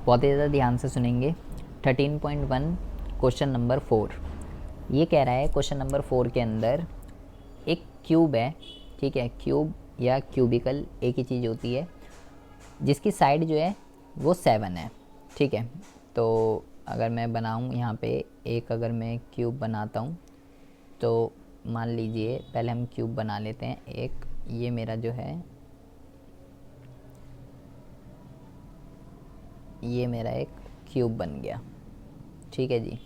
बहुत ही ज़्यादा ध्यान से सुनेंगे। 13.1 क्वेश्चन नंबर 4 ये कह रहा है, क्वेश्चन नंबर 4 के अंदर एक क्यूब है, ठीक है, क्यूब या क्यूबिकल एक ही चीज़ होती है, जिसकी साइड जो है वो 7 है, ठीक है। तो अगर मैं बनाऊँ यहाँ पे एक, अगर मैं क्यूब बनाता हूँ तो मान लीजिए पहले हम क्यूब बना लेते हैं एक, ये मेरा जो है ये मेरा एक क्यूब बन गया, ठीक है जी।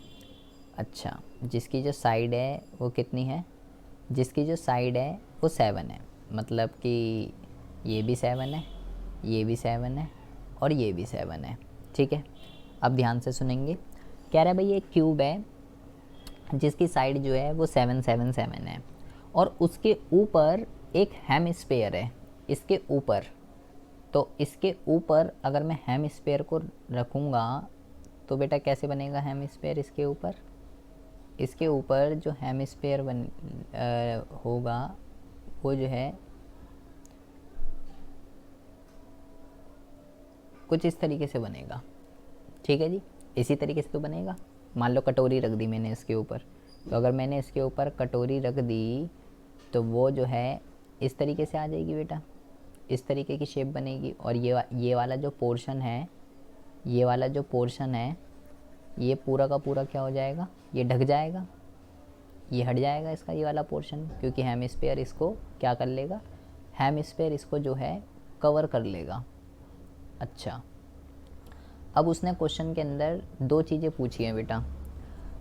अच्छा, जिसकी जो साइड है वो कितनी है, जिसकी जो साइड है वो 7 है, मतलब कि ये भी 7 है, ये भी 7 है और ये भी 7 है, ठीक है। अब ध्यान से सुनेंगे। कह रहा है भाई ये क्यूब है जिसकी साइड जो है वो 7 7 7 है और उसके ऊपर एक हेमिस्फेयर है, इसके ऊपर। तो इसके ऊपर अगर मैं हेमिस्फेयर को रखूँगा तो बेटा कैसे बनेगा हेमिस्फेयर इसके ऊपर, इसके ऊपर जो हेमिस्फेयर होगा वो जो है कुछ इस तरीके से बनेगा, ठीक है जी। इसी तरीके से तो बनेगा। मान लो कटोरी रख दी मैंने इसके ऊपर, तो अगर मैंने इसके ऊपर कटोरी रख दी तो वो जो है इस तरीके से आ जाएगी बेटा, इस तरीके की शेप बनेगी। और ये वाला जो पोर्शन है, ये वाला जो पोर्शन है ये पूरा का पूरा क्या हो जाएगा, ये ढक जाएगा, ये हट जाएगा इसका ये वाला पोर्शन, क्योंकि हेमिस्फेयर इसको क्या कर लेगा, हेमिस्फेयर इसको जो है कवर कर लेगा। अच्छा, अब उसने क्वेश्चन के अंदर दो चीज़ें पूछी हैं बेटा।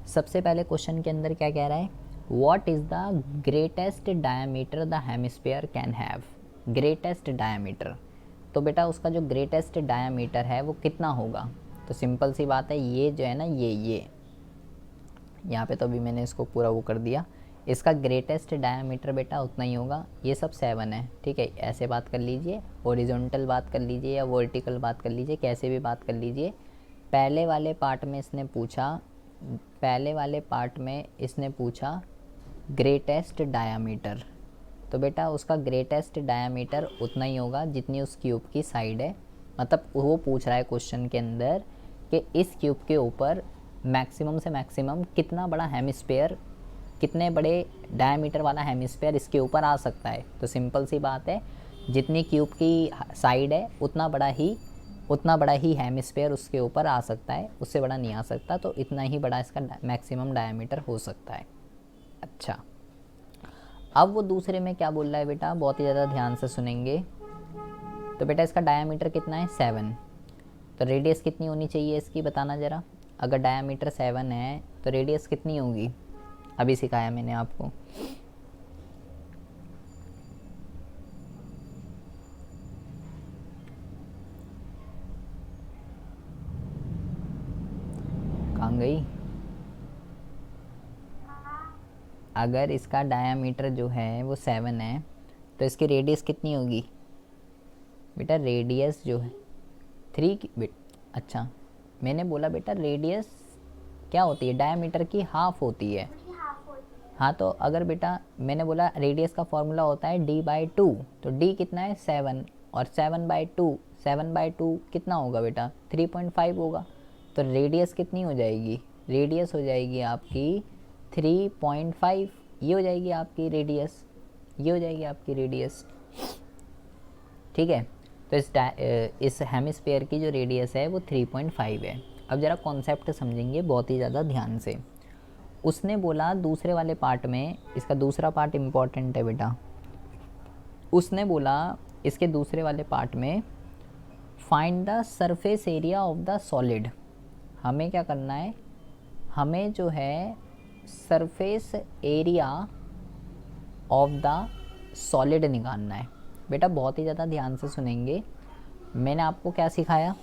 सबसे पहले क्वेश्चन के अंदर क्या कह रहा है, what is the greatest diameter the hemisphere can have, greatest diameter. तो बेटा उसका जो ग्रेटेस्ट डायमीटर है वो कितना होगा, तो सिंपल सी बात है, ये जो है ना ये यहाँ पे तो अभी मैंने इसको पूरा वो कर दिया, इसका ग्रेटेस्ट डायमीटर बेटा उतना ही होगा। ये सब 7 है, ठीक है। ऐसे बात कर लीजिए, हॉरिजॉन्टल बात कर लीजिए या वर्टिकल बात कर लीजिए, कैसे भी बात कर लीजिए। पहले वाले पार्ट में इसने पूछा, पहले वाले पार्ट में इसने पूछा ग्रेटेस्ट डायामीटर, तो बेटा उसका ग्रेटेस्ट डायामीटर उतना ही होगा जितनी उस क्यूब की साइड है। मतलब वो पूछ रहा है क्वेश्चन के अंदर कि इस क्यूब के ऊपर मैक्सिमम से मैक्सिमम कितना बड़ा हेमिस्फेयर, कितने बड़े डायमीटर वाला हेमिस्फेयर इसके ऊपर आ सकता है। तो सिंपल सी बात है, जितनी क्यूब की साइड है उतना बड़ा ही हेमिस्फेयर उसके ऊपर आ सकता है, उससे बड़ा नहीं आ सकता। तो इतना ही बड़ा इसका मैक्सिमम डायमीटर हो सकता है। अच्छा, अब वो दूसरे में क्या बोल रहा है बेटा, बहुत ही ज़्यादा ध्यान से सुनेंगे। तो बेटा इसका डायमीटर कितना है 7, तो रेडियस कितनी होनी चाहिए इसकी बताना ज़रा। अगर डायमीटर 7 है तो रेडियस कितनी होगी, अभी सिखाया मैंने आपको। कहाँ गई, अगर इसका डायमीटर जो है वो 7 है तो इसकी रेडियस कितनी होगी बेटा, रेडियस जो है 3 की अच्छा, मैंने बोला बेटा रेडियस क्या होती है, डायमीटर की हाफ होती है। हाँ, तो अगर बेटा मैंने बोला रेडियस का फॉर्मूला होता है d/2, तो d कितना है 7 और 7/2, 7/2 कितना होगा बेटा 3.5 होगा। तो रेडियस कितनी हो जाएगी, रेडियस हो जाएगी आपकी 3.5, ये हो जाएगी आपकी रेडियस, ये हो जाएगी आपकी रेडियस, ठीक है। तो इस हेमिस्फेयर की जो रेडियस है वो 3.5 है। अब ज़रा कॉन्सेप्ट समझेंगे बहुत ही ज़्यादा ध्यान से। उसने बोला दूसरे वाले पार्ट में, इसका दूसरा पार्ट इम्पॉर्टेंट है बेटा, उसने बोला इसके दूसरे वाले पार्ट में find the surface area of the solid. हमें क्या करना है, हमें जो है surface area of the solid निकालना है। बेटा बहुत ही ज़्यादा ध्यान से सुनेंगे। मैंने आपको क्या सिखाया,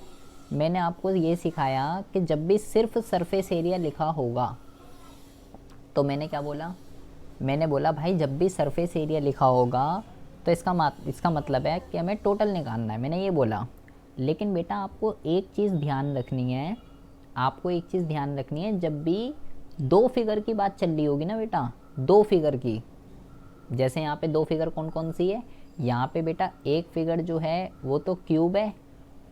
मैंने आपको ये सिखाया कि जब भी सिर्फ सरफेस एरिया लिखा होगा तो मैंने क्या बोला, मैंने बोला भाई जब भी सरफेस एरिया लिखा होगा तो इसका मतलब है कि हमें टोटल निकालना है, मैंने ये बोला। लेकिन बेटा आपको एक चीज़ ध्यान रखनी है, आपको एक चीज़ ध्यान रखनी है, जब भी दो फिगर की बात चल रही होगी ना बेटा, दो फिगर की, जैसे यहाँ पे दो फिगर कौन कौन सी है, यहाँ पे बेटा एक फिगर जो है वो तो क्यूब है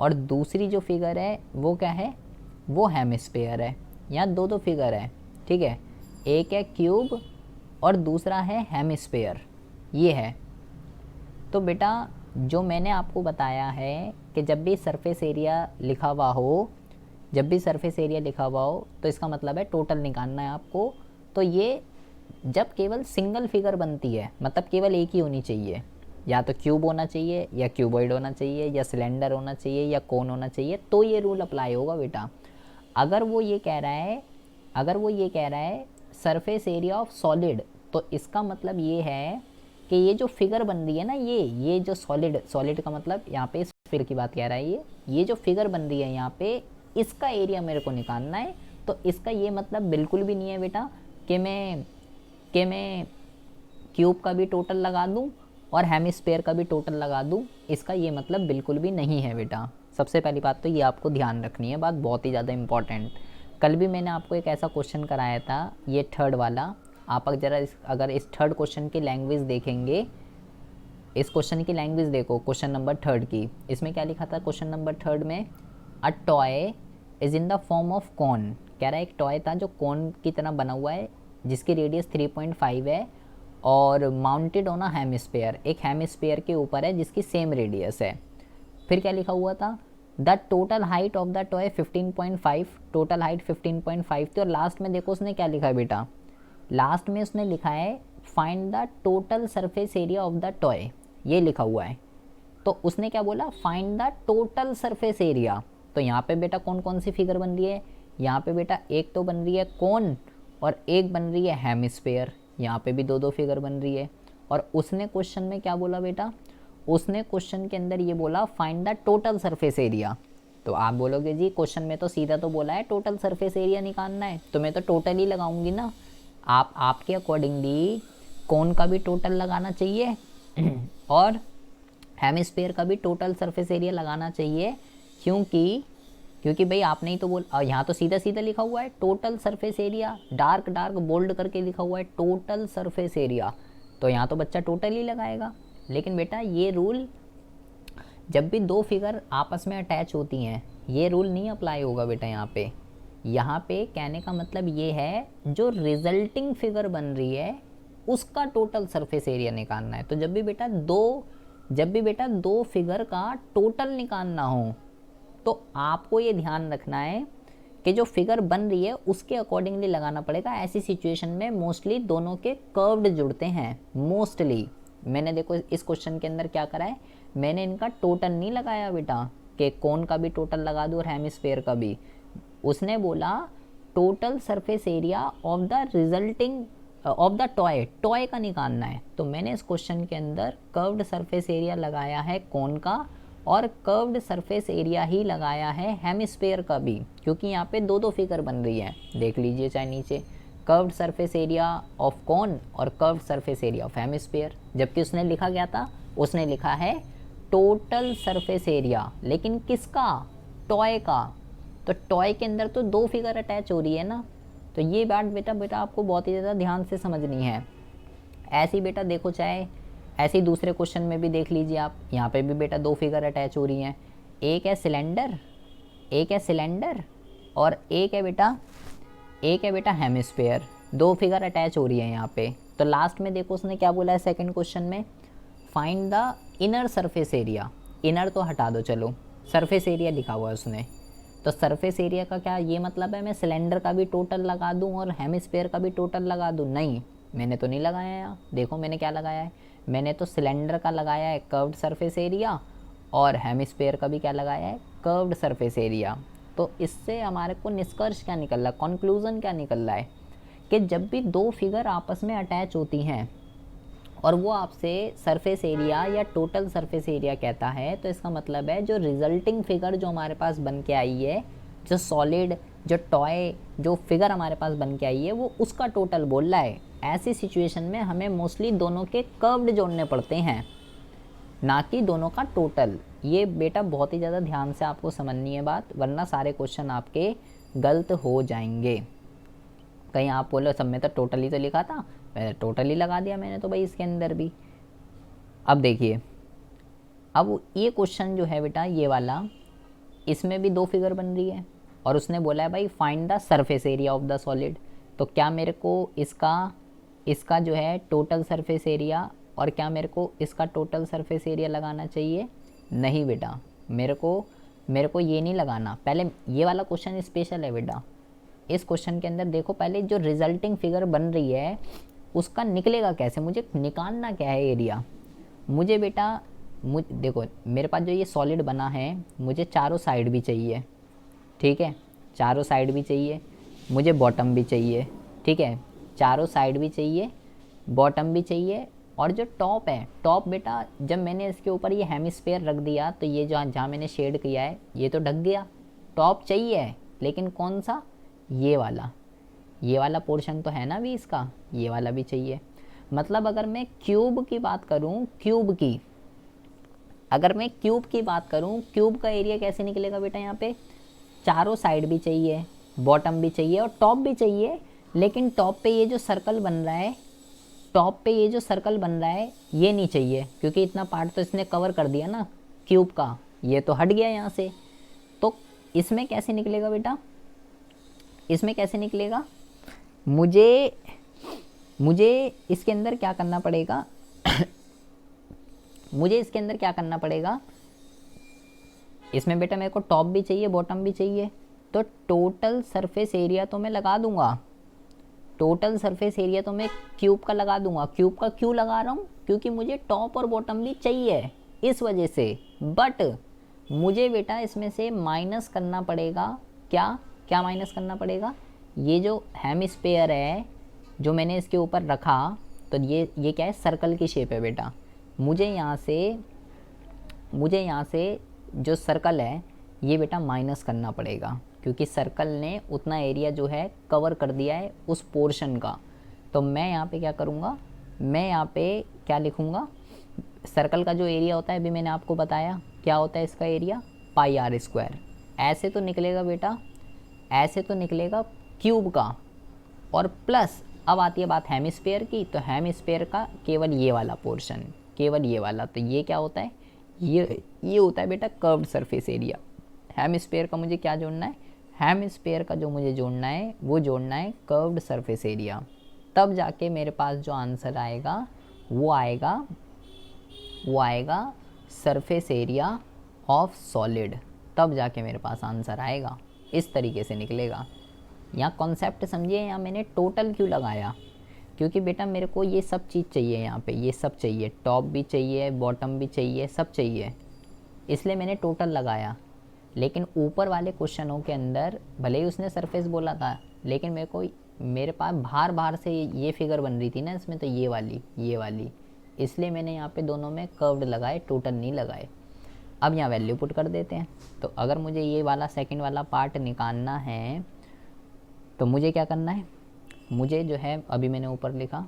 और दूसरी जो फिगर है वो क्या है, वो हेमिस्फीयर है। यहाँ दो दो फिगर है, ठीक है, एक है क्यूब और दूसरा है हेमिस्फीयर, ये है। तो बेटा जो मैंने आपको बताया है कि जब भी सरफेस एरिया लिखा हुआ हो, जब भी सरफेस एरिया लिखा हुआ हो तो इसका मतलब है टोटल निकालना है आपको। तो ये जब केवल सिंगल फिगर बनती है, मतलब केवल एक ही होनी चाहिए, या तो क्यूब होना चाहिए या क्यूबॉइड होना चाहिए या सिलेंडर होना चाहिए या कोन होना चाहिए, तो ये रूल अप्लाई होगा बेटा। अगर वो ये कह रहा है, अगर वो ये कह रहा है सरफेस एरिया ऑफ सॉलिड, तो इसका मतलब ये है कि ये जो फिगर बन रही है ना, ये जो सॉलिड का मतलब यहाँ पे इस फिगर की बात कह रहा है, ये जो फिगर बन रही है यहाँ पे, इसका एरिया मेरे को निकालना है। तो इसका ये मतलब बिल्कुल भी नहीं है बेटा कि मैं क्यूब का भी टोटल लगा दूं और हेमिस्फीयर का भी टोटल लगा दूं, इसका ये मतलब बिल्कुल भी नहीं है बेटा। सबसे पहली बात तो ये आपको ध्यान रखनी है, बात बहुत ही ज़्यादा इंपॉर्टेंट। कल भी मैंने आपको एक ऐसा क्वेश्चन कराया था, ये थर्ड वाला। आप अगर इस थर्ड क्वेश्चन की लैंग्वेज देखेंगे, इस क्वेश्चन की लैंग्वेज देखो, क्वेश्चन नंबर थर्ड की, इसमें क्या लिखा था क्वेश्चन नंबर थर्ड में, a toy is in the form of cone. कह रहा है एक टॉय था जो कॉन की तरह बना हुआ है, जिसकी रेडियस 3.5 है और माउंटेड ऑन अ हेमिस्फीयर, एक हेमिस्फीयर के ऊपर है जिसकी सेम रेडियस है। फिर क्या लिखा हुआ था, the total height of the toy 15.5, total height 15.5 थी। और लास्ट में देखो उसने क्या लिखा है बेटा, लास्ट में उसने लिखा है find the total surface area of the toy, ये लिखा हुआ है। तो उसने क्या बोला, find the total surface area. तो यहाँ पे बेटा कौन कौन सी फिगर बन रही है, यहाँ पे बेटा एक तो बन रही है कोन और एक बन रही है हेमिस्फीयर, यहाँ पे भी दो दो फिगर बन रही है। और उसने क्वेश्चन में क्या बोला बेटा, उसने क्वेश्चन के अंदर ये बोला find the total surface area. तो आप बोलोगे जी क्वेश्चन में तो सीधा तो बोला है टोटल सरफेस एरिया निकालना है, तो मैं तो टोटल ही लगाऊंगी ना। आपके अकॉर्डिंगली कोन का भी टोटल लगाना चाहिए और हेमिस्फीयर का भी टोटल सरफेस एरिया लगाना चाहिए, क्योंकि भाई आपने ही तो यहाँ तो सीधा सीधा लिखा हुआ है total surface area, dark bold करके लिखा हुआ है टोटल सरफेस एरिया, तो यहाँ तो बच्चा टोटल ही लगाएगा। लेकिन बेटा ये रूल जब भी दो फिगर आपस में अटैच होती हैं, ये रूल नहीं अप्लाई होगा बेटा। यहाँ पे कहने का मतलब ये है जो रिजल्टिंग फिगर बन रही है उसका टोटल सरफेस एरिया निकालना है। तो जब भी बेटा दो फिगर का टोटल निकालना हो, तो आपको ये ध्यान रखना है कि जो फिगर बन रही है उसके अकॉर्डिंगली लगाना पड़ेगा। ऐसी सिचुएशन में मोस्टली दोनों के कर्व्ड जुड़ते हैं, मोस्टली। मैंने देखो इस क्वेश्चन के अंदर क्या करा है, मैंने इनका टोटल नहीं लगाया बेटा कि कोन का भी टोटल लगा दूँ और हेमिस्फीयर का भी। उसने बोला total surface area of the resulting of the toy का निकालना है। तो मैंने इस क्वेश्चन के अंदर कर्व्ड सरफेस एरिया लगाया है कोन का और कर्व्ड सरफेस एरिया ही लगाया है हेमिस्फीयर का भी, क्योंकि यहाँ पे दो दो फिगर बन रही है। देख लीजिए चाहे नीचे, curved surface area of cone और curved surface area of hemisphere. जबकि उसने लिखा क्या था, उसने लिखा है टोटल सरफेस एरिया, लेकिन किसका, टॉय का। तो टॉय के अंदर तो दो फिगर अटैच हो रही है ना, तो ये बात बेटा आपको बहुत ही ज़्यादा ध्यान से समझनी है। ऐसे ही बेटा देखो, चाहे ऐसे ही दूसरे क्वेश्चन में भी देख लीजिए आप, यहाँ पे भी बेटा दो फिगर अटैच हो रही हैं, एक है सिलेंडर और एक है बेटा हेमिस्फीयर। दो फिगर अटैच हो रही है यहाँ पे। तो लास्ट में देखो उसने क्या बोला है सेकंड क्वेश्चन में, find the inner surface area. Inner तो हटा दो, चलो सरफेस एरिया लिखा हुआ है उसने। तो सरफेस एरिया का क्या ये मतलब है मैं सिलेंडर का भी टोटल लगा दूं और हेमिस्फीयर का भी टोटल लगा दूं? नहीं, मैंने तो नहीं लगाया यहाँ। देखो मैंने क्या लगाया है, मैंने तो सिलेंडर का लगाया है कर्व्ड सरफेस एरिया और हेमिस्फीयर का भी क्या लगाया है, कर्व्ड सरफेस एरिया। तो इससे हमारे को निष्कर्ष क्या निकल रहा है, कंक्लूजन क्या निकल रहा है कि जब भी दो फिगर आपस में अटैच होती हैं और वो आपसे सरफेस एरिया या टोटल सरफेस एरिया कहता है, तो इसका मतलब है जो रिजल्टिंग फिगर जो हमारे पास बन के आई है, जो सॉलिड जो टॉय जो फिगर हमारे पास बन के आई है, वो उसका टोटल बोल रहा है। ऐसी सिचुएशन में हमें मोस्टली दोनों के कर्व्ड जोड़ने पड़ते हैं, ना कि दोनों का टोटल। ये बेटा बहुत ही ज़्यादा ध्यान से आपको समझनी है बात, वरना सारे क्वेश्चन आपके गलत हो जाएंगे। कहीं आप बोलो सब में तो टोटल ही तो लिखा था, मैंने टोटल ही लगा दिया मैंने तो भाई इसके अंदर भी। अब देखिए, अब ये क्वेश्चन जो है बेटा ये वाला, इसमें भी 2 फिगर बन रही है और उसने बोला है भाई find the surface area of the solid. तो क्या मेरे को इसका जो है टोटल सरफेस एरिया और क्या मेरे को इसका टोटल सरफेस एरिया लगाना चाहिए? नहीं बेटा, मेरे को ये नहीं लगाना। पहले ये वाला क्वेश्चन स्पेशल है बेटा। इस क्वेश्चन के अंदर देखो, पहले जो रिजल्टिंग फिगर बन रही है उसका निकलेगा कैसे, मुझे निकालना क्या है एरिया। मुझे बेटा देखो, मेरे पास जो ये सॉलिड बना है मुझे चारों साइड भी चाहिए, ठीक है, चारों साइड भी चाहिए, मुझे बॉटम भी चाहिए, ठीक है, चारों साइड भी चाहिए, बॉटम भी चाहिए, और जो टॉप है, टॉप बेटा जब मैंने इसके ऊपर ये हेमिस्फेयर रख दिया तो ये जहाँ मैंने शेड किया है ये तो ढक गया। टॉप चाहिए लेकिन कौन सा? ये वाला पोर्शन तो है ना भी इसका, ये वाला भी चाहिए। मतलब अगर मैं क्यूब की बात करूँ, अगर मैं क्यूब की बात करूँ, क्यूब का एरिया कैसे निकलेगा बेटा? यहाँ पे चारों साइड भी चाहिए, बॉटम भी चाहिए और टॉप भी चाहिए, लेकिन टॉप पे ये जो सर्कल बन रहा है, ये नहीं चाहिए, क्योंकि इतना पार्ट तो इसने कवर कर दिया ना क्यूब का, ये तो हट गया यहाँ से। तो इसमें कैसे निकलेगा बेटा? इसमें कैसे निकलेगा? मुझे इसके अंदर क्या करना पड़ेगा? मुझे इसके अंदर क्या करना पड़ेगा? इसमें बेटा मेरे को टॉप भी चाहिए, बॉटम भी चाहिए, तो टोटल सरफेस एरिया तो मैं लगा दूंगा, टोटल सरफेस एरिया तो मैं क्यूब का लगा दूंगा। क्यूब का क्यों लगा रहा हूँ? क्योंकि मुझे टॉप और बॉटम भी चाहिए इस वजह से। बट मुझे बेटा इसमें से माइनस करना पड़ेगा, क्या माइनस करना पड़ेगा? ये जो हेमिस्फेयर है जो मैंने इसके ऊपर रखा, तो ये क्या है? सर्कल की शेप है बेटा। मुझे यहाँ से जो सर्कल है ये बेटा माइनस करना पड़ेगा, क्योंकि सर्कल ने उतना एरिया जो है कवर कर दिया है उस पोर्शन का। तो मैं यहाँ पे क्या करूँगा? मैं यहाँ पे क्या लिखूँगा? सर्कल का जो एरिया होता है अभी मैंने आपको बताया क्या होता है इसका एरिया, पाई आर स्क्वायर। ऐसे तो निकलेगा बेटा, ऐसे तो निकलेगा क्यूब का। और प्लस अब आती है बात हेमिस्फेयर की, तो हेमिस्फेयर का केवल ये वाला पोर्शन, केवल ये वाला, तो ये क्या होता है? ये होता है बेटा कर्व्ड सरफेस एरिया। हेमिस्फेयर का मुझे क्या जोड़ना है? हेमिस्फेयर का जो मुझे जोड़ना है वो जोड़ना है कर्व्ड सरफेस एरिया। तब जाके मेरे पास जो आंसर आएगा वो आएगा सरफेस एरिया ऑफ सॉलिड। तब जाके मेरे पास आंसर आएगा, इस तरीके से निकलेगा। यहाँ कॉन्सेप्ट समझिए, यहाँ मैंने टोटल क्यों लगाया? क्योंकि बेटा मेरे को ये सब चीज़ चाहिए, यहाँ पे ये सब चाहिए, टॉप भी चाहिए, बॉटम भी चाहिए, सब चाहिए, इसलिए मैंने टोटल लगाया। लेकिन ऊपर वाले क्वेश्चनों के अंदर भले ही उसने सरफेस बोला था, लेकिन मेरे पास बाहर से ये फिगर बन रही थी ना इसमें, तो ये वाली, इसलिए मैंने यहाँ पे दोनों में कर्व्ड लगाए, टोटल नहीं लगाए। अब यहाँ वैल्यू पुट कर देते हैं। तो अगर मुझे ये वाला सेकंड वाला पार्ट निकालना है तो मुझे क्या करना है? मुझे जो है अभी मैंने ऊपर लिखा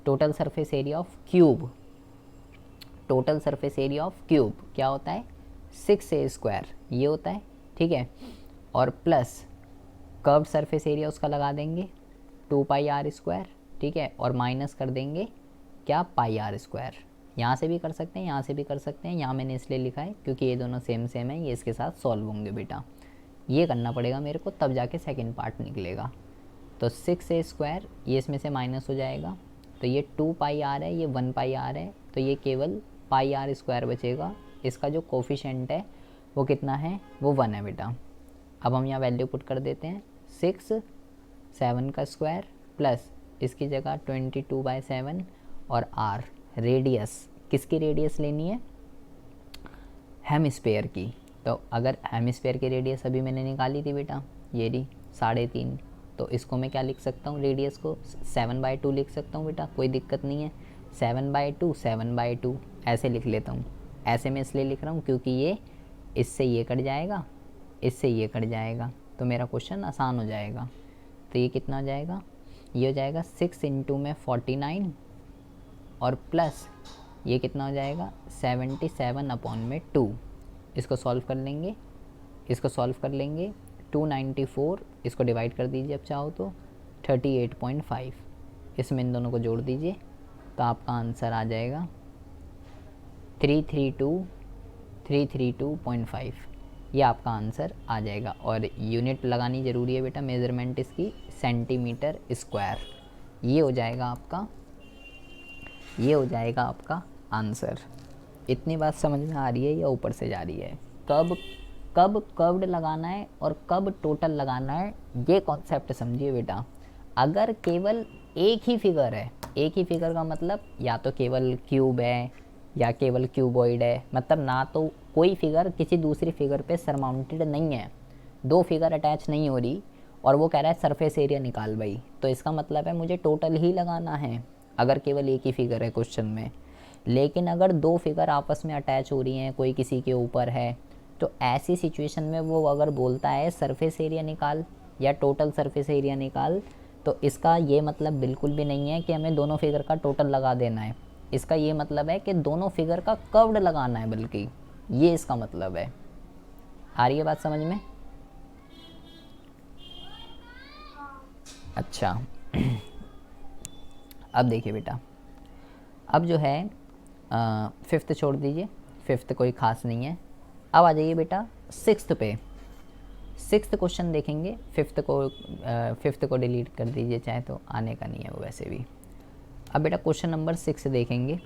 total surface area of cube, total surface area of cube क्या होता है? 6a² ये होता है, ठीक है, और प्लस कर्व्ड सरफेस एरिया उसका लगा देंगे 2πr², ठीक है, और माइनस कर देंगे क्या? πr²। यहाँ से भी कर सकते हैं, यहाँ से भी कर सकते हैं, यहाँ मैंने इसलिए लिखा है क्योंकि ये दोनों सेम है, ये इसके साथ सॉल्व होंगे बेटा। ये करना पड़ेगा मेरे को, तब जाके सेकंड पार्ट निकलेगा। तो 6a² ये इसमें से माइनस हो जाएगा, तो ये 2πr है, ये 1πr है, तो ये केवल πr² बचेगा। इसका जो कोफिशिएंट है वो कितना है? वो 1 है बेटा। अब हम यहाँ वैल्यू पुट कर देते हैं, 6 7 का स्क्वायर प्लस इसकी जगह 22/7 और r रेडियस, किसकी रेडियस लेनी है? हेमिस्फेयर की। तो अगर हेमिस्फेयर की रेडियस अभी मैंने निकाली थी बेटा, ये रही 3.5, तो इसको मैं क्या लिख सकता हूँ? रेडियस को 7/2 लिख सकता हूँ बेटा, कोई दिक्कत नहीं है। 7/2 ऐसे लिख लेता हूँ। ऐसे मैं इसलिए लिख रहा हूँ क्योंकि ये इससे ये कट जाएगा, इससे ये कट जाएगा, तो मेरा क्वेश्चन आसान हो जाएगा। तो ये कितना हो जाएगा? ये हो जाएगा 6 इंटू में 49 और प्लस ये कितना हो जाएगा? 77/2। इसको सॉल्व कर लेंगे, 294, इसको डिवाइड कर दीजिए अब चाहो तो 38.5, इसमें इन दोनों को जोड़ दीजिए तो आपका आंसर आ जाएगा 332.5। ये आपका आंसर आ जाएगा। और यूनिट लगानी ज़रूरी है बेटा, मेज़रमेंट इसकी सेंटीमीटर स्क्वायर। ये हो जाएगा आपका, ये हो जाएगा आपका आंसर। इतनी बात समझ में आ रही है या ऊपर से जा रही है? कब कब कर्व्ड लगाना है और कब टोटल लगाना है, ये कॉन्सेप्ट समझिए बेटा। अगर केवल एक ही फिगर है, एक ही फिगर का मतलब या तो केवल क्यूब है या केवल क्यूबॉइड है, मतलब ना तो कोई फिगर किसी दूसरी फिगर पे सरमाउंटेड नहीं है, दो फिगर अटैच नहीं हो रही, और वो कह रहा है सरफेस एरिया निकाल भाई, तो इसका मतलब है मुझे टोटल ही लगाना है अगर केवल एक ही फिगर है क्वेश्चन में। लेकिन अगर दो फिगर आपस में अटैच हो रही हैं, कोई किसी के ऊपर है, तो ऐसी सिचुएशन में वो अगर बोलता है सरफेस एरिया निकाल या टोटल सरफेस एरिया निकाल, तो इसका ये मतलब बिल्कुल भी नहीं है कि हमें दोनों फिगर का टोटल लगा देना है। इसका ये मतलब है कि दोनों फिगर का कर्व्ड लगाना है, बल्कि ये इसका मतलब है। आ रही है बात समझ में? अच्छा अब देखिए बेटा, अब जो है फिफ्थ छोड़ दीजिए, फिफ्थ कोई ख़ास नहीं है। अब आ जाइए बेटा सिक्स्थ पे। सिक्स्थ क्वेश्चन देखेंगे, फिफ्थ को डिलीट कर दीजिए चाहे तो, आने का नहीं है वो वैसे भी। अब बेटा क्वेश्चन नंबर 6 देखेंगे।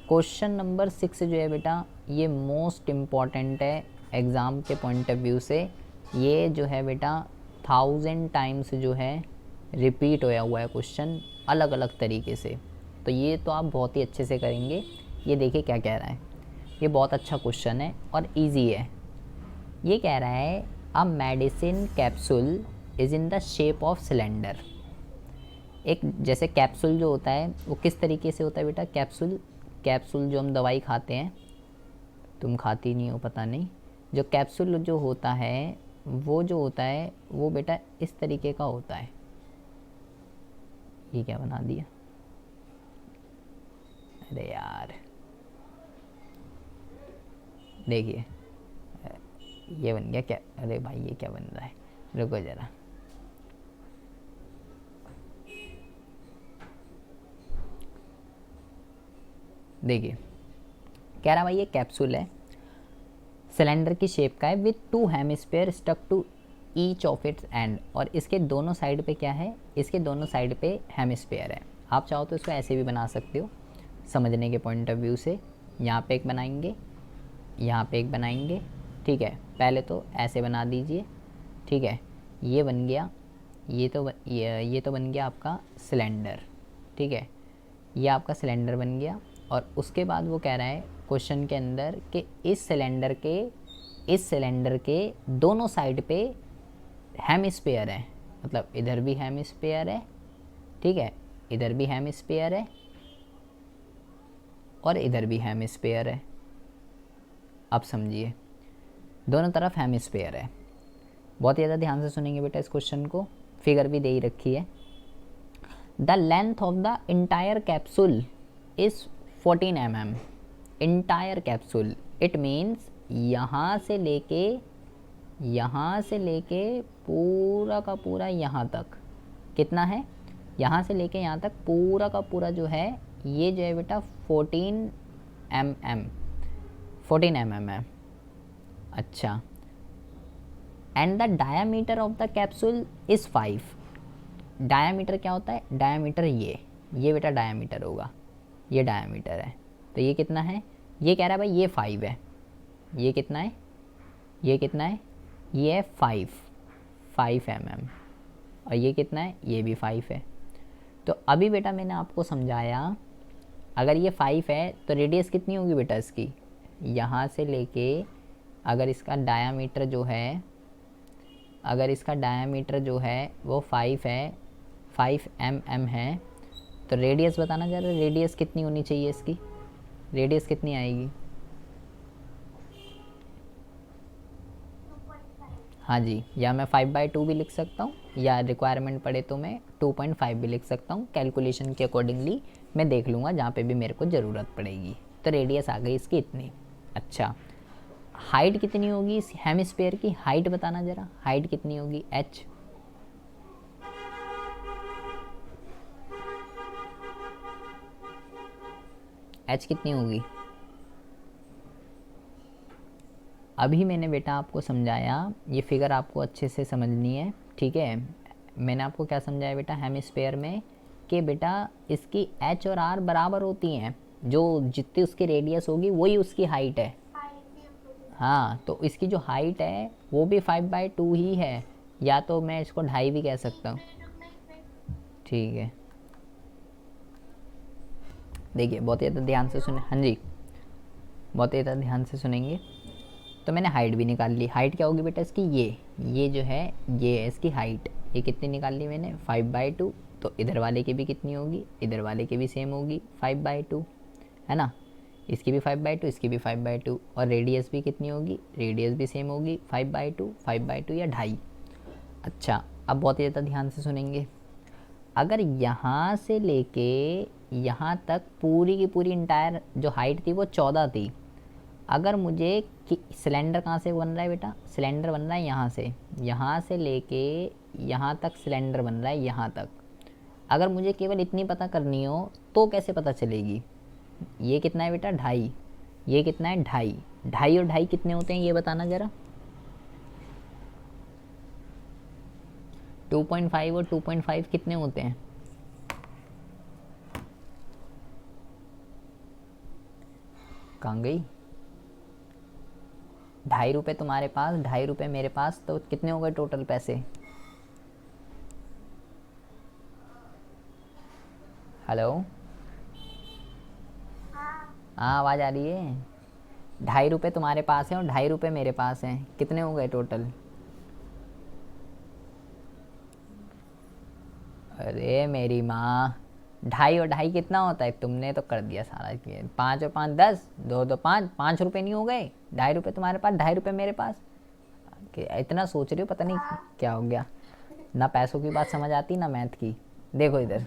क्वेश्चन नंबर 6 जो है बेटा, ये मोस्ट इम्पॉर्टेंट है एग्ज़ाम के पॉइंट ऑफ व्यू से। ये जो है बेटा 1000 टाइम्स जो है रिपीट होया हुआ है क्वेश्चन, अलग अलग तरीके से। तो ये तो आप बहुत ही अच्छे से करेंगे। ये देखिए क्या कह रहा है, ये बहुत अच्छा क्वेश्चन है और इजी है। ये कह रहा है a medicine capsule is in the shape of cylinder. एक जैसे कैप्सूल जो होता है वो किस तरीके से होता है बेटा, कैप्सूल, कैप्सूल जो हम दवाई खाते हैं, तुम खाती नहीं हो पता नहीं, जो कैप्सूल जो होता है वो जो होता है वो बेटा इस तरीके का होता है। ये क्या बना दिया, अरे यार देखिए ये बन गया क्या, अरे भाई ये क्या बन रहा है, रुको ज़रा। देखिए कह रहा भाई ये कैप्सूल है, सिलेंडर की शेप का है, with two hemisphere stuck to each of its end, और इसके दोनों साइड पे क्या है, इसके दोनों साइड पे हेमिस्फीयर है। आप चाहो तो इसको ऐसे भी बना सकते हो समझने के पॉइंट ऑफ व्यू से। यहाँ पे एक बनाएंगे, यहाँ पे एक बनाएंगे, ठीक है। पहले तो ऐसे बना दीजिए, ठीक है। ये बन गया, ये तो बन गया आपका सिलेंडर, ठीक है। ये आपका सिलेंडर बन गया। और उसके बाद वो कह रहा है क्वेश्चन के अंदर कि इस सिलेंडर के दोनों साइड पे हेमिस्फीयर है, मतलब इधर भी हेमिस्फीयर है, ठीक है, इधर भी हेमिस्फीयर है और इधर भी हेमिस्फीयर है। अब समझिए दोनों तरफ हेमिस्फीयर है। बहुत ज़्यादा ध्यान से सुनेंगे बेटा इस क्वेश्चन को, फिगर भी दे ही रखी है। The length of the entire capsule is 14 mm। Entire capsule it means यहाँ से लेके पूरा का पूरा यहाँ तक कितना है, यहाँ से लेके यहाँ तक पूरा का पूरा जो है, ये जो है बेटा 14 mm है। अच्छा, and the diameter of the capsule is 5। Diameter क्या होता है, डायामीटर ये बेटा डायामीटर होगा, ये डायामीटर है। तो ये कितना है, ये कह रहा है भाई ये 5 है, ये कितना है, ये कितना है, ये है 5 mm, और ये कितना है, ये भी 5 है। तो अभी बेटा मैंने आपको समझाया, अगर ये 5 है तो रेडियस कितनी होगी बेटा इसकी, यहाँ से लेके अगर इसका डायामीटर जो है, अगर इसका डायामीटर जो है वो 5 है, 5 mm है, तो रेडियस बताना जरा, रेडियस कितनी होनी चाहिए इसकी, रेडियस कितनी आएगी? हाँ जी, या मैं 5/2 भी लिख सकता हूँ, या रिक्वायरमेंट पड़े तो मैं 2.5 भी लिख सकता हूँ। कैलकुलेशन के अकॉर्डिंगली मैं देख लूँगा जहाँ पे भी मेरे को ज़रूरत पड़ेगी। तो रेडियस आ गई इसकी इतनी। अच्छा, हाइट कितनी होगी इस हेमिस्फीयर की, हाइट बताना ज़रा, हाइट कितनी होगी, h। h कितनी होगी? अभी मैंने बेटा आपको समझाया, ये फिगर आपको अच्छे से समझनी है, ठीक है। मैंने आपको क्या समझाया बेटा हेमिस्फेयर में, कि बेटा इसकी एच और आर बराबर होती हैं, जो जितनी उसकी रेडियस होगी वही उसकी हाइट है। हाँ, तो इसकी जो हाइट है वो भी 5/2 ही है, या तो मैं इसको 2.5 भी कह सकता हूँ। ठीक है, देखिए बहुत ज़्यादा ध्यान से सुने, हाँ जी, बहुत ज़्यादा ध्यान से सुनेंगे। तो मैंने हाइट भी निकाल ली। हाइट क्या होगी बेटा इसकी, ये जो है ये है इसकी हाइट। ये कितनी निकाल ली मैंने, 5/2। तो इधर वाले की भी कितनी होगी, इधर वाले की भी सेम होगी 5/2, है ना। इसकी भी 5/2, इसकी भी 5/2, और रेडियस भी कितनी होगी, रेडियस भी सेम होगी 5/2 या 2.5। अच्छा, अब बहुत ही ज़्यादा ध्यान से सुनेंगे। अगर यहाँ से लेके यहाँ तक पूरी की पूरी इंटायर जो हाइट थी वो 14 थी। अगर मुझे सिलेंडर कहाँ से बन रहा है बेटा, सिलेंडर बन रहा है यहाँ से लेके यहाँ तक सिलेंडर बन रहा है, यहाँ तक। अगर मुझे केवल इतनी पता करनी हो तो कैसे पता चलेगी, ये कितना है बेटा 2.5, ये कितना है 2.5, 2.5 और 2.5 कितने होते हैं ये बताना ज़रा। 2.5 और 2.5 कितने होते हैं, कहाँ गई। 2.5 रुपये तुम्हारे पास, 2.5 रुपये मेरे पास, तो कितने हो गए टोटल पैसे। हेलो, हाँ आवाज़ आ रही है। 2.5 रुपये तुम्हारे पास हैं और 2.5 रुपये मेरे पास हैं, कितने हो गए टोटल। अरे मेरी माँ, 2.5 और 2.5 कितना होता है, तुमने तो कर दिया सारा। 5 और 5 10, 2 2 5, 5 रुपये नहीं हो गए। 2.5 रुपये तुम्हारे पास, 2.5 रुपये मेरे पास। कि इतना सोच रही हो, पता नहीं क्या हो गया, ना पैसों की बात समझ आती ना मैथ की। देखो इधर,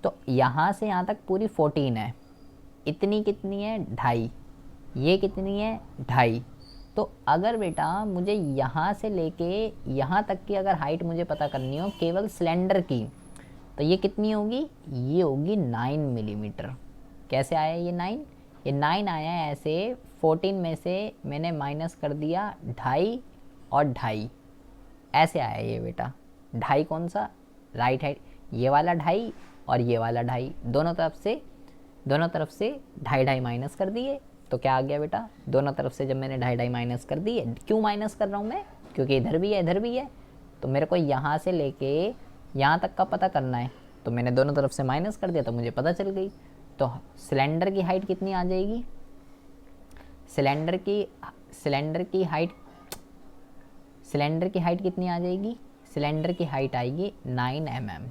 तो यहाँ से यहाँ तक पूरी 14 है, इतनी कितनी है 2.5, ये कितनी है 2.5। तो अगर बेटा मुझे यहाँ से लेके यहाँ तक की अगर हाइट मुझे पता करनी हो केवल सिलेंडर की, तो ये कितनी होगी, ये होगी 9 मिलीमीटर। कैसे आया ये 9, ये 9 आया है ऐसे, 14 में से मैंने माइनस कर दिया 2.5 और 2.5, ऐसे आया ये बेटा। 2.5 कौन सा, राइट हैंड, ये वाला 2.5 और ये वाला 2.5, दोनों तरफ से 2.5 माइनस कर दिए, तो क्या आ गया बेटा, दोनों तरफ से जब मैंने 2.5 माइनस कर दिए, क्यों माइनस कर रहा हूँ मैं, क्योंकि इधर भी है इधर भी है, तो मेरे को यहाँ से लेके यहाँ तक का पता करना है, तो मैंने दोनों तरफ से माइनस कर दिया तो मुझे पता चल गई। तो सिलेंडर की हाइट कितनी आ जाएगी, सिलेंडर की हाइट कितनी आ जाएगी, सिलेंडर की हाइट आएगी 9 mm।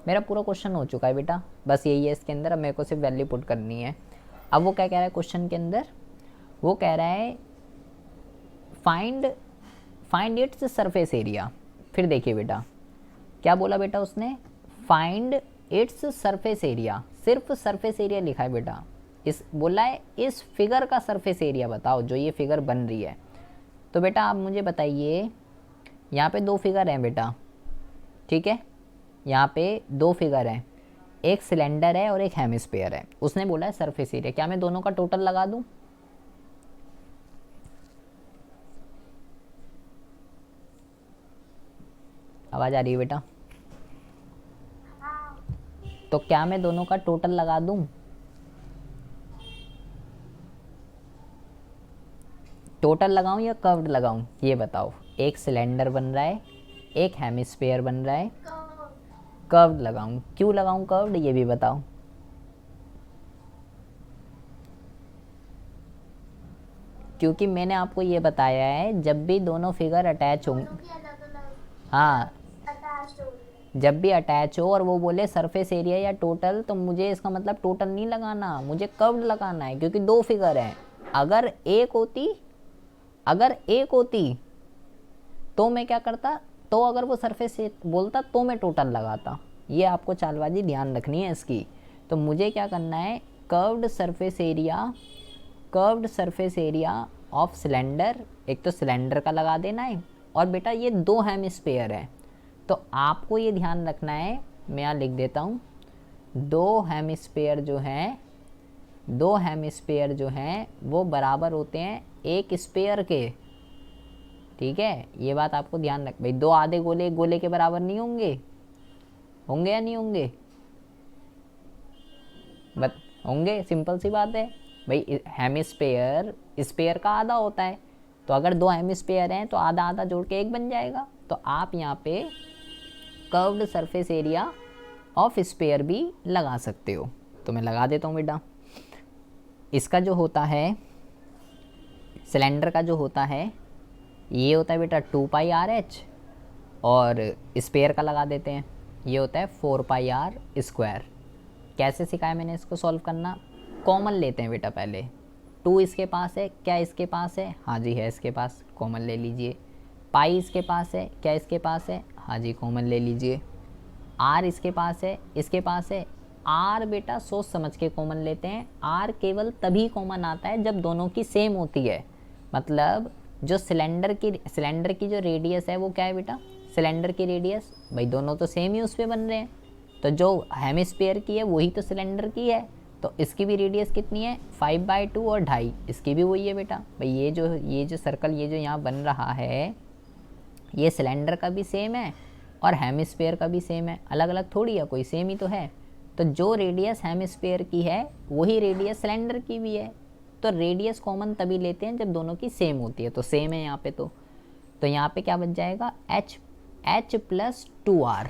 मेरा पूरा क्वेश्चन हो चुका है बेटा, बस यही है इसके अंदर, अब मेरे को सिर्फ वैल्यू पुट करनी है। अब वो क्या कह रहा है क्वेश्चन के अंदर, वो कह रहा है फाइंड इट्स सरफेस एरिया। फिर देखिए बेटा क्या बोला बेटा उसने, फाइंड इट्स सरफेस एरिया, सिर्फ सरफेस एरिया लिखा है बेटा। इस बोला है इस फिगर का सरफेस एरिया बताओ, जो ये फिगर बन रही है। तो बेटा आप मुझे बताइए, यहाँ पे 2 फिगर हैं बेटा, ठीक है, यहाँ पे 2 फिगर हैं, एक सिलेंडर है और एक हेमिस्फीयर है। उसने बोला है सरफेस एरिया, क्या मैं दोनों का टोटल लगा दूं, आवाज़ आ रही है बेटा, तो क्या मैं दोनों का टोटल लगा दूं, टोटल लगाऊं या कर्व्ड लगाऊं, ये बताओ। एक सिलेंडर बन रहा है, एक हेमिस्फीयर बन रहा है, कर्व्ड लगाऊं, क्यों लगाऊं कर्व्ड ये भी बताओ। क्योंकि मैंने आपको ये बताया है जब भी दोनों फिगर अटैच होंगे, हाँ जब भी अटैच हो और वो बोले सरफेस एरिया या टोटल, तो मुझे इसका मतलब टोटल नहीं लगाना, मुझे कर्व्ड लगाना है, क्योंकि 2 फिगर हैं। अगर एक होती तो मैं क्या करता, तो अगर वो सरफेस से बोलता तो मैं टोटल लगाता। ये आपको चालबाजी ध्यान रखनी है इसकी। तो मुझे क्या करना है, curved surface area of cylinder, एक तो सिलेंडर का लगा देना है, और बेटा ये 2 हेमिस्फीयर है, तो आपको ये ध्यान रखना है, मैं यहाँ लिख देता हूँ, 2 हेमिस्फीयर जो हैं वो बराबर होते हैं एक स्पेयर के, ठीक है, ये बात आपको ध्यान रख भाई। दो आधे गोले एक गोले के बराबर नहीं होंगे, होंगे या नहीं होंगे? होंगे, सिंपल सी बात है भाई। हेमिस्फेयर स्पेयर का आधा होता है, तो अगर दो हेमिस्फेयर हैं तो आधा आधा जोड़ के एक बन जाएगा। तो आप यहाँ पे curved surface area of sphere भी लगा सकते हो। तो मैं लगा देता हूँ बेटा। इसका जो होता है सिलेंडर का जो होता है ये होता है बेटा 2πr/h, और स्पेयर का लगा देते हैं, ये होता है 4πr²। कैसे सिखाया मैंने इसको सॉल्व करना? कॉमन लेते हैं बेटा पहले। 2 इसके पास है, क्या इसके पास है? हाँ जी है इसके पास, कॉमन ले लीजिए। पाई इसके पास है, क्या इसके पास है? हाँ जी कॉमन ले लीजिए। आर इसके पास है, इसके पास है। आर बेटा सोच समझ के कॉमन लेते हैं। आर केवल तभी कॉमन आता है जब दोनों की सेम होती है। मतलब जो सिलेंडर की जो रेडियस है वो क्या है बेटा? सिलेंडर की रेडियस, भाई दोनों तो सेम ही उस पर बन रहे हैं, तो जो हेमिस्फीयर की है वही तो सिलेंडर की है, तो इसकी भी रेडियस कितनी है? 5/2 और 2.5, इसकी भी वही है बेटा। भाई ये जो सर्कल ये जो यहाँ बन रहा है ये सिलेंडर का भी सेम है और हेमिस्फीयर का भी सेम है, अलग अलग थोड़ी है, कोई सेम ही तो है। तो जो रेडियस हेमिस्फीयर की है वही रेडियस सिलेंडर की भी है। तो रेडियस कॉमन तभी लेते हैं जब दोनों की सेम होती है, तो सेम है यहाँ पे। तो यहाँ पे क्या बच जाएगा? h + 2r,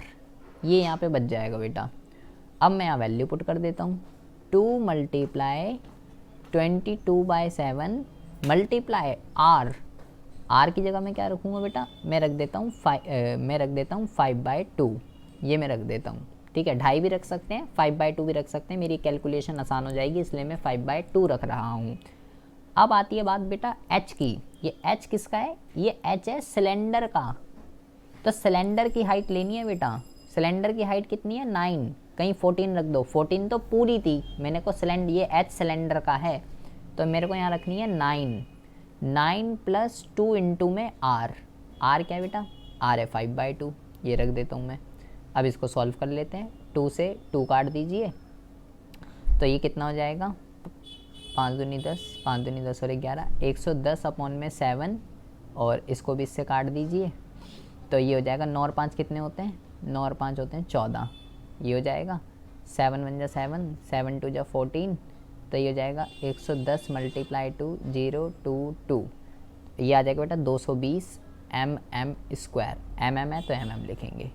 ये यहाँ पे बच जाएगा बेटा। अब मैं यहाँ वैल्यू पुट कर देता हूँ। 2 × 22/7 मल्टीप्लाई r की जगह मैं क्या रखूँगा बेटा? मैं रख देता हूँ 5/2, ये मैं रख देता हूँ, ठीक है। 2.5 भी रख सकते हैं, 5/2 भी रख सकते हैं, मेरी कैलकुलेशन आसान हो जाएगी, इसलिए मैं 5/2 रख रहा हूँ। अब आती है बात बेटा h की। ये h किसका है? ये h है सिलेंडर का। तो सिलेंडर की हाइट लेनी है बेटा। सिलेंडर की हाइट कितनी है? 9, कहीं 14 रख दो, 14 तो पूरी थी, मैंने को ये h सिलेंडर का है तो मेरे को यहाँ रखनी है 9 + 2 इंटू में r क्या है बेटा? r है 5/2, ये रख देता हूँ मैं। अब इसको सॉल्व कर लेते हैं। 2 से 2 काट दीजिए, तो ये कितना हो जाएगा? 5 दूनी 10, 5 दूनी 10 और 11, 110/7, और इसको भी इससे काट दीजिए, तो ये हो जाएगा 9 और 5 कितने होते हैं? 9 और 5 होते हैं 14, ये हो जाएगा 7 × 1 7, 7 × 2 14, तो ये हो जाएगा 110 × 2 022, ये आ जाएगा बेटा 220 mm²। mm है तो mm लिखेंगे,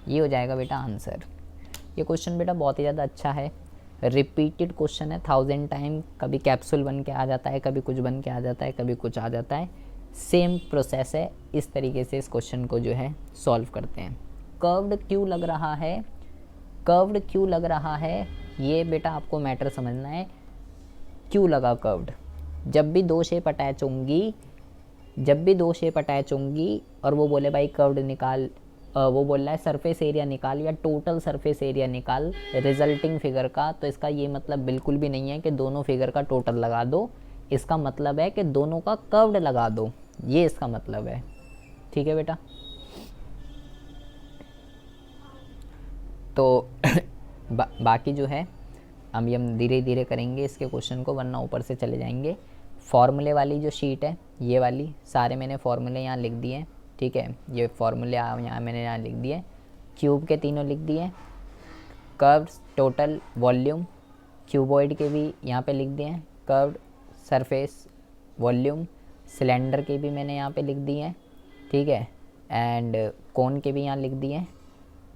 ये हो जाएगा बेटा आंसर। ये क्वेश्चन बेटा बहुत ही ज़्यादा अच्छा है, रिपीटेड क्वेश्चन है 1000 टाइम। कभी कैप्सूल बन के आ जाता है, कभी कुछ बन के आ जाता है, कभी कुछ आ जाता है, सेम प्रोसेस है। इस तरीके से इस क्वेश्चन को जो है सॉल्व करते हैं। कर्व्ड क्यों लग रहा है? कर्व्ड क्यों लग रहा है ये बेटा आपको मैटर समझना है। क्यों लगा कर्व्ड? जब भी दो शेप अटैच होंगी और वो बोले भाई कर्व्ड निकाल, वो बोल रहा है सरफेस एरिया निकाल या टोटल सरफेस एरिया निकाल रिजल्टिंग फिगर का, तो इसका ये मतलब बिल्कुल भी नहीं है कि दोनों फिगर का टोटल लगा दो। इसका मतलब है कि दोनों का कर्व्ड लगा दो, ये इसका मतलब है, ठीक है बेटा। तो बाकी जो है हम धीरे धीरे करेंगे इसके क्वेश्चन को, वरना ऊपर से चले जाएंगे। फॉर्मूले वाली जो शीट है ये वाली, सारे मैंने फॉर्मूले यहाँ लिख दिए, ठीक है। ये फॉर्मूले यहाँ मैंने यहाँ लिख दिए, क्यूब के तीनों लिख दिए, कर्व्स, टोटल, वॉल्यूम, क्यूबॉइड के भी यहाँ पे लिख दिए हैं, कर्व्ड, सरफेस, वॉल्यूम, सिलेंडर के भी मैंने यहाँ पे लिख दिए हैं, ठीक है, एंड कोन के भी यहाँ लिख दिए हैं,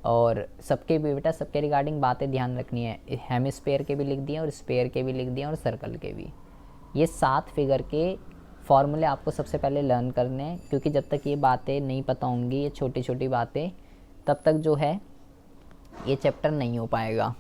और सबके भी बेटा सबके रिगार्डिंग बातें ध्यान रखनी है। हेमिस्फीयर के भी लिख दिए और स्फीयर के भी लिख दिए और सर्कल के भी। ये 7 फिगर के फॉर्मूले आपको सबसे पहले लर्न करने हैं, क्योंकि जब तक ये बातें नहीं पता होंगी, ये छोटी छोटी बातें, तब तक जो है ये चैप्टर नहीं हो पाएगा।